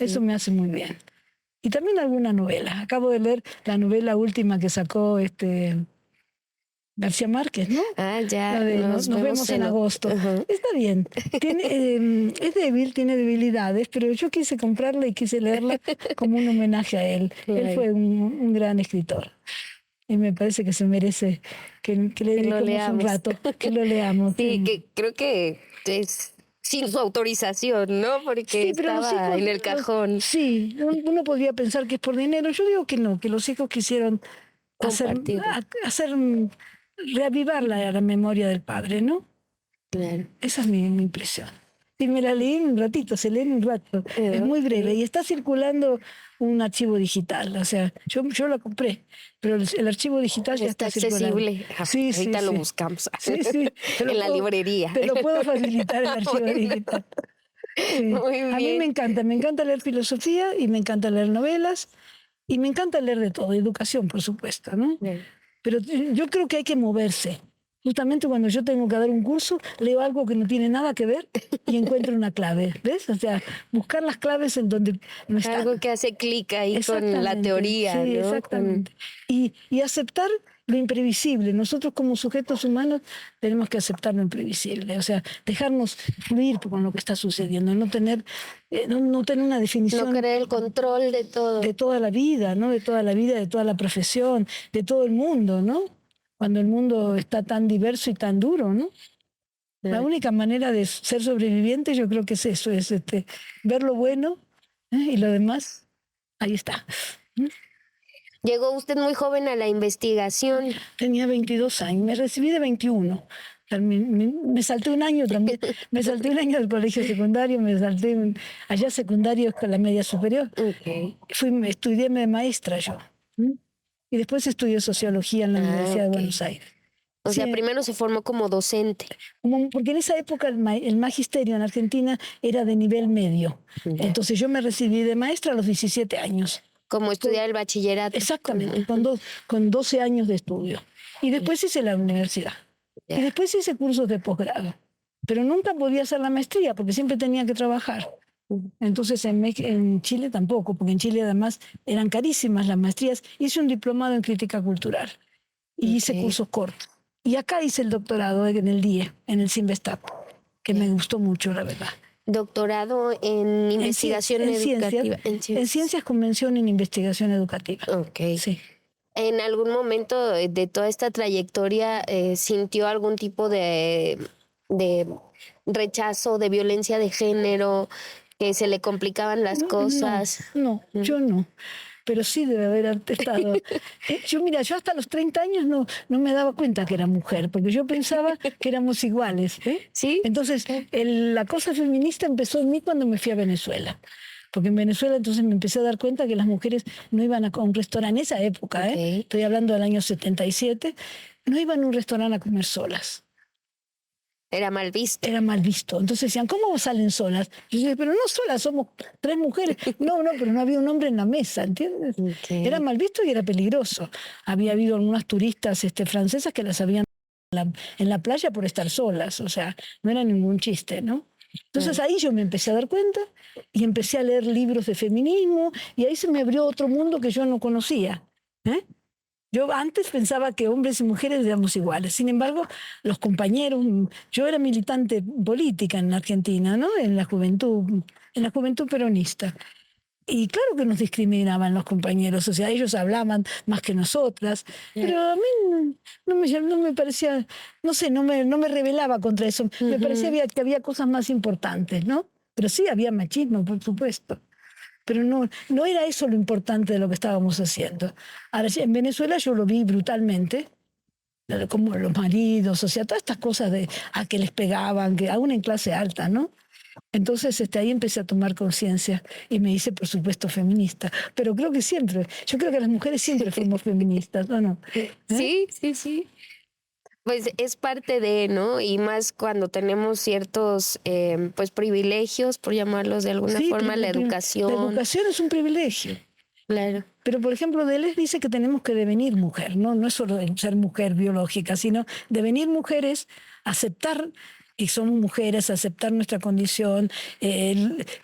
eso me hace muy bien. Y también alguna novela. Acabo de leer la novela última que sacó García Márquez, ¿no? Ah, ya. La de Nos vemos en agosto. Está bien. Es débil, tiene debilidades, pero yo quise comprarla y quise leerla como un homenaje a él. Él fue un gran escritor. Y me parece que se merece que le dediquemos un rato, que lo leamos. Sí, que creo que es sin su autorización, ¿no? Porque sí, estaba en el cajón. Sí, uno podría pensar que es por dinero. Yo digo que no, que los hijos quisieron reavivar la memoria del padre, ¿no? Claro. Esa es mi impresión. Y me la leí en un ratito, se lee en un rato. Es muy breve y está circulando un archivo digital. O sea, yo la compré, pero el archivo digital ya está accesible. Sí, ahorita lo buscamos. Sí. En la librería. Te lo puedo facilitar el archivo digital. Sí. Muy bien. A mí me encanta leer filosofía y me encanta leer novelas y me encanta leer de todo, educación, por supuesto, ¿no? Bien. Pero yo creo que hay que moverse. Justamente cuando yo tengo que dar un curso, leo algo que no tiene nada que ver y encuentro una clave, ¿ves? O sea, buscar las claves en donde no están. Algo que hace clic ahí con la Exactamente, teoría, sí, ¿no? exactamente. Y aceptar lo imprevisible. Nosotros como sujetos humanos tenemos que aceptar lo imprevisible, o sea, dejarnos fluir con lo que está sucediendo, no tener una No definición querer el control de todo. de toda la vida, ¿no? De toda la vida, de toda la profesión, de todo el mundo, ¿no? Cuando el mundo está tan diverso y tan duro, ¿no? La única manera de ser sobreviviente yo creo que es eso, es ver lo bueno, y lo demás, ahí está. Llegó usted muy joven a la investigación. Tenía 22 años, me recibí de 21. Me salté un año también, me salté un año del colegio secundario, me salté allá secundario con la media superior. Okay. Estudié de maestra yo. Y después estudié sociología en la Universidad de Buenos Aires. O sea, primero se formó como docente. Porque en esa época el magisterio en Argentina era de nivel medio. Entonces yo me recibí de maestra a los 17 años. Como estudiar el bachillerato. Exactamente, con 12 años de estudio. Y después hice la universidad. Y después hice cursos de posgrado. Pero nunca podía hacer la maestría porque siempre tenía que trabajar. Entonces en Chile tampoco, porque en Chile además eran carísimas las maestrías. Hice un diplomado en crítica cultural y hice cursos cortos. Y acá hice el doctorado en el DIE, en el CINVESTAP, que me gustó mucho, la verdad. Doctorado en investigación educativa. En ciencias con mención en investigación educativa. Ok. Sí. ¿En algún momento de toda esta trayectoria sintió algún tipo de rechazo, de violencia de género, que se le complicaban las cosas? No, yo no. Pero sí debe haber estado. Yo hasta los 30 años no me daba cuenta que era mujer, porque yo pensaba que éramos iguales. ¿Sí? Entonces, la cosa feminista empezó en mí cuando me fui a Venezuela. Porque en Venezuela entonces me empecé a dar cuenta que las mujeres no iban a un restaurante, en esa época, estoy hablando del año 77, no iban a un restaurante a comer solas. Era mal visto. Era mal visto. Entonces decían, ¿cómo salen solas? Yo decía, pero no solas, somos 3 mujeres. No, pero no había un hombre en la mesa, ¿entiendes? Okay. Era mal visto y era peligroso. Había habido algunas turistas francesas que las habían en la playa por estar solas, o sea, no era ningún chiste, ¿no? Entonces ahí yo me empecé a dar cuenta y empecé a leer libros de feminismo y ahí se me abrió otro mundo que yo no conocía. Yo antes pensaba que hombres y mujeres éramos iguales. Sin embargo, los compañeros, yo era militante política en la Argentina, ¿no? En la juventud peronista. Y claro que nos discriminaban los compañeros, o sea, ellos hablaban más que nosotras, pero a mí no me parecía, no sé, no me rebelaba contra eso. Me parecía que había cosas más importantes, ¿no? Pero sí había machismo, por supuesto. Pero no era eso lo importante de lo que estábamos haciendo. Ahora, en Venezuela yo lo vi brutalmente, como los maridos, o sea, todas estas cosas a que les pegaban, que aún en clase alta, ¿no? Entonces ahí empecé a tomar conciencia y me hice, por supuesto, feminista. Pero creo que yo creo que las mujeres siempre fuimos feministas, ¿o no? Sí. Pues es parte de, ¿no? Y más cuando tenemos ciertos pues privilegios, por llamarlos de alguna forma, la educación. La educación es un privilegio. Claro. Pero, por ejemplo, Deleuze dice que tenemos que devenir mujer, ¿no? No es solo ser mujer biológica, sino devenir mujeres, aceptar que somos mujeres, aceptar nuestra condición,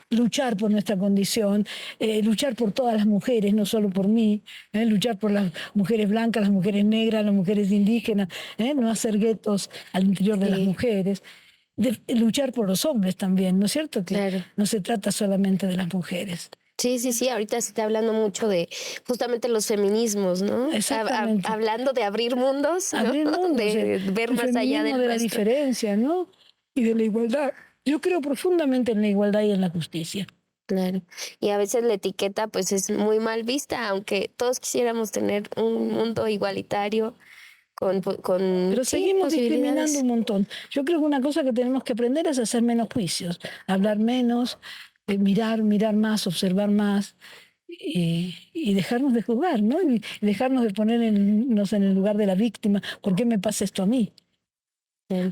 luchar por nuestra condición, luchar por todas las mujeres, no solo por mí, luchar por las mujeres blancas, las mujeres negras, las mujeres indígenas, no hacer guetos al interior de las mujeres, luchar por los hombres también, ¿no es cierto? Que no se trata solamente de las mujeres. Sí, ahorita se está hablando mucho de justamente los feminismos, ¿no? Exactamente. Hablando de abrir mundos, ¿no? Abrir mundos, de ver más allá de la diferencia, ¿no? Y de la igualdad. Yo creo profundamente en la igualdad y en la justicia. Claro. Y a veces la etiqueta pues es muy mal vista, aunque todos quisiéramos tener un mundo igualitario Pero seguimos discriminando un montón. Yo creo que una cosa que tenemos que aprender es hacer menos juicios, hablar menos, mirar más, observar más y dejarnos de juzgar, ¿no? Y dejarnos de ponernos en el lugar de la víctima. ¿Por qué me pasa esto a mí?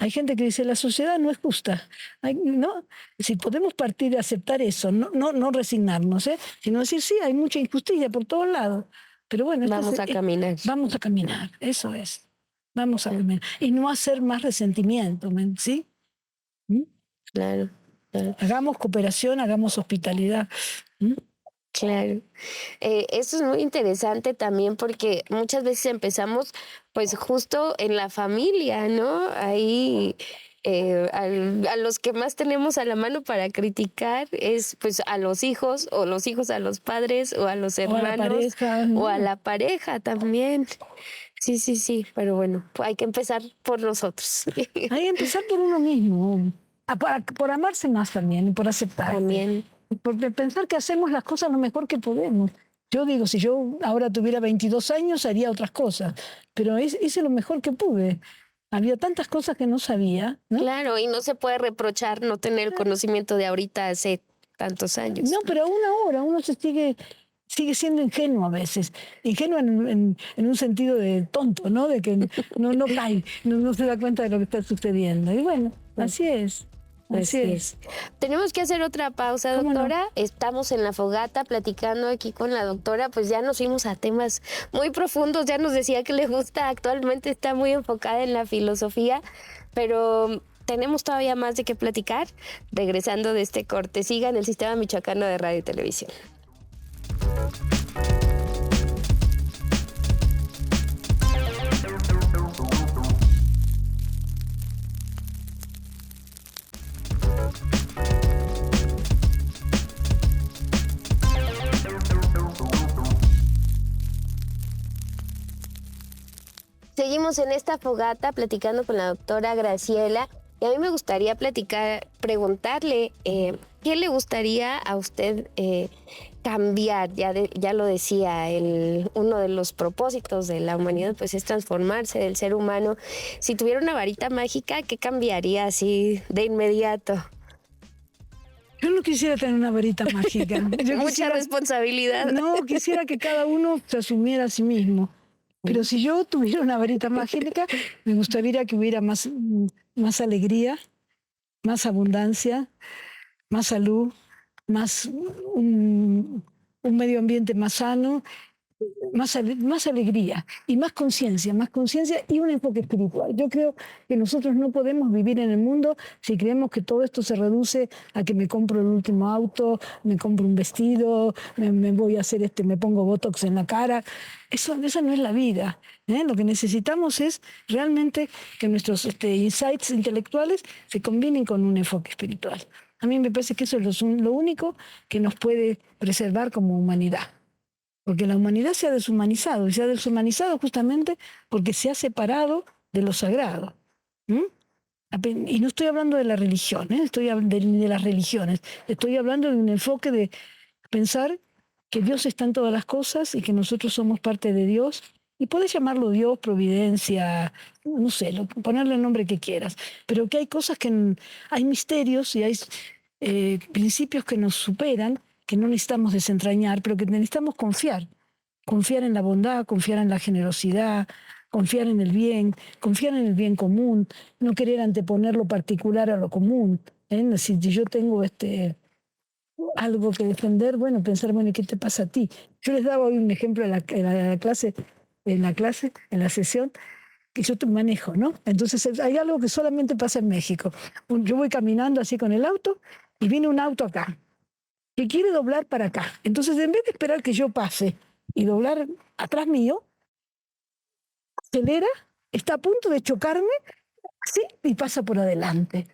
Hay gente que dice la sociedad no es justa, ¿no? Si podemos partir de aceptar eso, no resignarnos, sino decir sí, hay mucha injusticia por todos lados, pero bueno, vamos a caminar. Vamos a caminar, eso es. Vamos a caminar. Y no hacer más resentimiento, ¿sí? ¿Mm? Claro, claro. Hagamos cooperación, hagamos hospitalidad. ¿Mm? Claro. Eso es muy interesante también porque muchas veces empezamos pues justo en la familia, ¿no? Ahí a los que más tenemos a la mano para criticar es pues a los hijos o los hijos a los padres o a los O a la hermanos pareja, o a ¿no? la pareja también. Sí, sí, sí, pero bueno, pues hay que empezar por nosotros. Hay que empezar por uno mismo. Por amarse más también y por aceptar. También. Por pensar que hacemos las cosas lo mejor que podemos. Yo digo, si yo ahora tuviera 22 años, haría otras cosas, pero hice lo mejor que pude. Había tantas cosas que no sabía, ¿no? Claro, y no se puede reprochar no tener el conocimiento de ahorita hace tantos años. No, pero aún ahora uno sigue siendo ingenuo a veces. Ingenuo en un sentido de tonto, ¿no? De que no cae, no se da cuenta de lo que está sucediendo. Y bueno, así es. Así es. Tenemos que hacer otra pausa, ¿Cómo no? doctora. Estamos en la fogata platicando aquí con la doctora, pues ya nos fuimos a temas muy profundos, ya nos decía que le gusta, actualmente está muy enfocada en la filosofía, pero tenemos todavía más de qué platicar regresando de este corte. Siga en el Sistema Michoacano de Radio y Televisión. Seguimos en esta fogata platicando con la doctora Graciela y a mí me gustaría preguntarle qué le gustaría a usted cambiar. Ya lo decía, uno de los propósitos de la humanidad pues es transformarse del ser humano. Si tuviera una varita mágica, ¿qué cambiaría así de inmediato? Yo no quisiera tener una varita mágica. Mucha responsabilidad. No, quisiera que cada uno se asumiera a sí mismo. Pero si yo tuviera una varita mágica, me gustaría que hubiera más alegría, más abundancia, más salud, más un medio ambiente más sano, más alegría y más conciencia y un enfoque espiritual. Yo creo que nosotros no podemos vivir en el mundo si creemos que todo esto se reduce a que me compro el último auto, me compro un vestido, me voy a hacer me pongo botox en la cara. Esa no es la vida. Lo que necesitamos es realmente que nuestros insights intelectuales se combinen con un enfoque espiritual. A mí me parece que eso es lo único que nos puede preservar como humanidad. Porque la humanidad se ha deshumanizado, y se ha deshumanizado justamente porque se ha separado de lo sagrado. Y no estoy hablando de la religión, estoy hablando de las religiones. Estoy hablando de un enfoque de pensar que Dios está en todas las cosas y que nosotros somos parte de Dios. Y puedes llamarlo Dios, providencia, no sé, ponerle el nombre que quieras. Pero que hay cosas hay misterios y hay principios que nos superan, que no necesitamos desentrañar, pero que necesitamos confiar. Confiar en la bondad, confiar en la generosidad, confiar en el bien común, no querer anteponer lo particular a lo común. Si yo tengo algo que defender, bueno, pensar, bueno, ¿qué te pasa a ti? Yo les daba hoy un ejemplo en la sesión, que yo te manejo, ¿no? Entonces hay algo que solamente pasa en México. Yo voy caminando así con el auto y viene un auto acá que quiere doblar para acá. Entonces, en vez de esperar que yo pase y doblar atrás mío, acelera, está a punto de chocarme, sí, y pasa por adelante.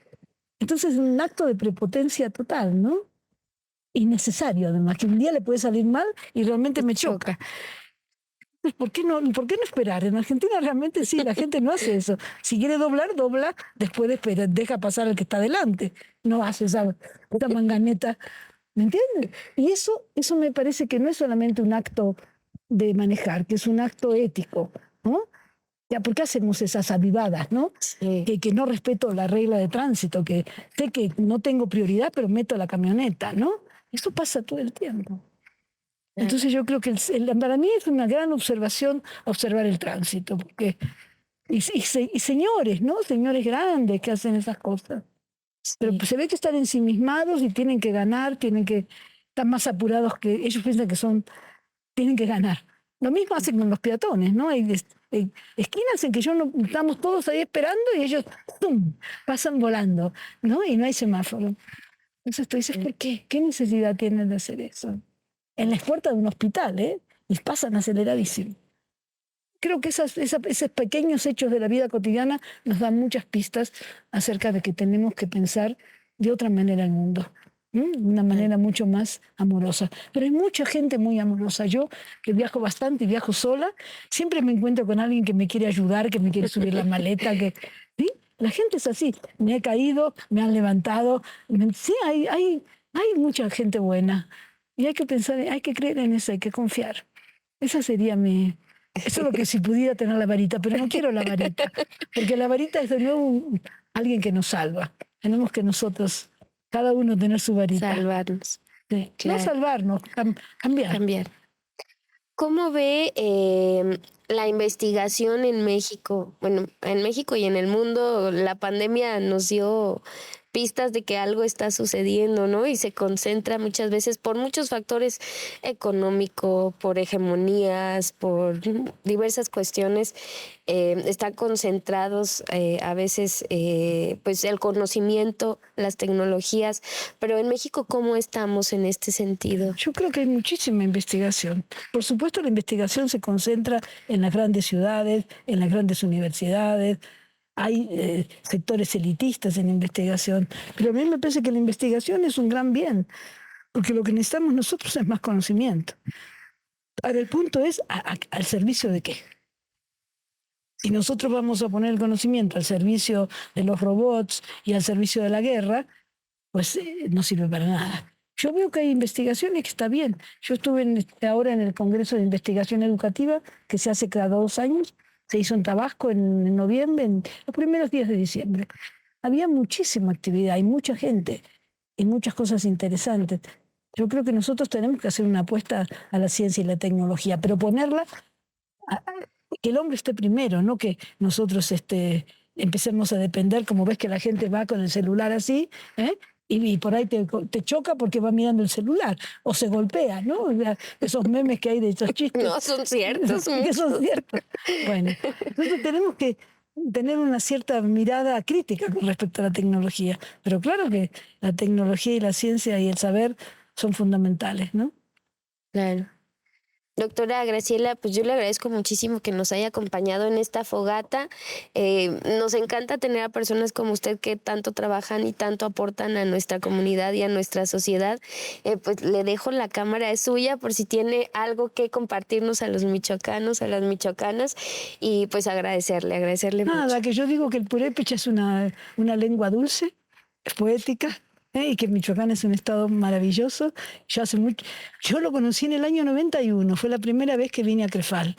Entonces, es un acto de prepotencia total, ¿no? Innecesario, además, que un día le puede salir mal y realmente me choca. Entonces, ¿por qué no esperar? En Argentina realmente sí, la gente no hace eso. Si quiere doblar, dobla, después deja pasar al que está adelante. No hace esa manganeta. ¿Me entiendes? Y eso me parece que no es solamente un acto de manejar, que es un acto ético, ¿no? Ya, ¿por qué hacemos esas avivadas, no? Sí. Que no respeto la regla de tránsito, que sé que no tengo prioridad, pero meto la camioneta, ¿no? Eso pasa todo el tiempo. Entonces yo creo que para mí es una gran observación observar el tránsito, porque y señores, ¿no? Señores grandes que hacen esas cosas. Pero se ve que están ensimismados y tienen que ganar, están más apurados que ellos piensan que tienen que ganar. Lo mismo hacen con los peatones, ¿no? esquinas en que estamos todos ahí esperando y ellos ¡tum!, pasan volando, ¿no? Y no hay semáforo. Entonces tú dices, ¿por qué? ¿Qué necesidad tienen de hacer eso? En las puertas de un hospital, ¿eh? Y pasan aceleradísimo. Creo que esos pequeños hechos de la vida cotidiana nos dan muchas pistas acerca de que tenemos que pensar de otra manera el mundo, de una manera mucho más amorosa. Pero hay mucha gente muy amorosa. Yo, que viajo bastante y viajo sola, siempre me encuentro con alguien que me quiere ayudar, que me quiere subir la maleta, ¿sí? La gente es así. Me he caído, me han levantado. Sí, hay mucha gente buena. Y hay que pensar, hay que creer en eso, hay que confiar. Esa sería Eso es lo que si pudiera tener la varita, pero no quiero la varita, porque la varita es de nuevo alguien que nos salva. Tenemos que nosotros, cada uno, tener su varita. Salvarnos. Sí. Claro. No salvarnos, cambiar. ¿Cómo ve la investigación en México? Bueno, en México y en el mundo, la pandemia nos dio pistas de que algo está sucediendo, ¿no? Y se concentra muchas veces por muchos factores económicos, por hegemonías, por diversas cuestiones. Están concentrados a veces pues el conocimiento, las tecnologías. Pero en México, ¿cómo estamos en este sentido? Yo creo que hay muchísima investigación. Por supuesto, la investigación se concentra en las grandes ciudades, en las grandes universidades. Hay sectores elitistas en la investigación, pero a mí me parece que la investigación es un gran bien, porque lo que necesitamos nosotros es más conocimiento. Ahora, el punto es, ¿al servicio de qué? Si nosotros vamos a poner el conocimiento al servicio de los robots y al servicio de la guerra, pues no sirve para nada. Yo veo que hay investigaciones que está bien. Yo estuve ahora en el Congreso de Investigación Educativa, que se hace cada 2 años, se hizo en Tabasco en noviembre, en los primeros días de diciembre. Había muchísima actividad, hay mucha gente y muchas cosas interesantes. Yo creo que nosotros tenemos que hacer una apuesta a la ciencia y la tecnología, pero ponerla, que el hombre esté primero, no que nosotros empecemos a depender, como ves que la gente va con el celular así, y por ahí te choca porque va mirando el celular, o se golpea, ¿no? Esos memes que hay de esos chistes. No, son ciertos. Que son ciertos. Bueno, entonces tenemos que tener una cierta mirada crítica con respecto a la tecnología. Pero claro que la tecnología y la ciencia y el saber son fundamentales, ¿no? Claro. Doctora Graciela, pues yo le agradezco muchísimo que nos haya acompañado en esta fogata. Nos encanta tener a personas como usted que tanto trabajan y tanto aportan a nuestra comunidad y a nuestra sociedad. Pues le dejo la cámara, es suya, por si tiene algo que compartirnos a los michoacanos, a las michoacanas, y pues agradecerle mucho. Nada, que yo digo que el purépecha es una lengua dulce, es poética, y que Michoacán es un estado maravilloso. Yo lo conocí en el año 91, fue la primera vez que vine a Crefal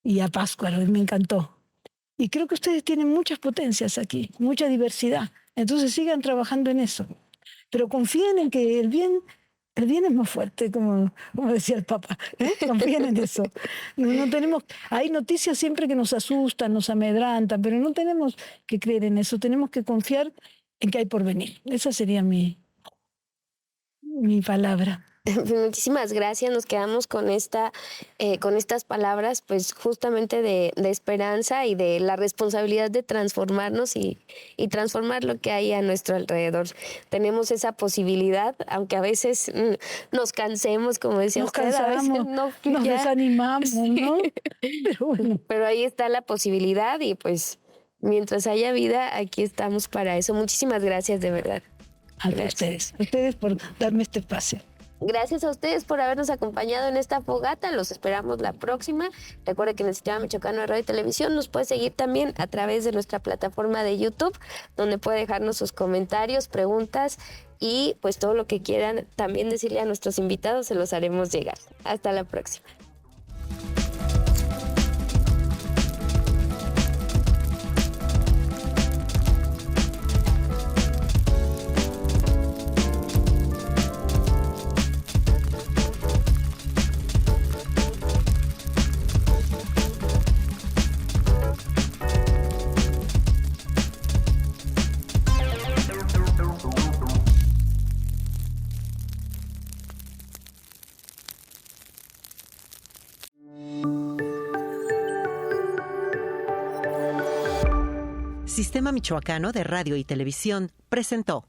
y a Pátzcuaro, y me encantó. Y creo que ustedes tienen muchas potencias aquí, mucha diversidad. Entonces sigan trabajando en eso. Pero confíen en que el bien es más fuerte, como decía el Papa. Confíen en eso. No tenemos, hay noticias siempre que nos asustan, nos amedrantan, pero no tenemos que creer en eso, tenemos que confiar en que hay por venir. Esa sería mi palabra. Muchísimas gracias. Nos quedamos con estas palabras, pues justamente de esperanza y de la responsabilidad de transformarnos y transformar lo que hay a nuestro alrededor. Tenemos esa posibilidad, aunque a veces nos cansemos, como decía nos usted, cansamos, a veces nos desanimamos, ¿no? Pero bueno. Pero ahí está la posibilidad y pues mientras haya vida, aquí estamos para eso. Muchísimas gracias, de verdad. A ustedes por darme este espacio. Gracias a ustedes por habernos acompañado en esta fogata. Los esperamos la próxima. Recuerde que en el Sistema Michoacano de Radio y Televisión nos puede seguir también a través de nuestra plataforma de YouTube, donde puede dejarnos sus comentarios, preguntas y pues todo lo que quieran también decirle a nuestros invitados, se los haremos llegar. Hasta la próxima. Sistema Michoacano de Radio y Televisión presentó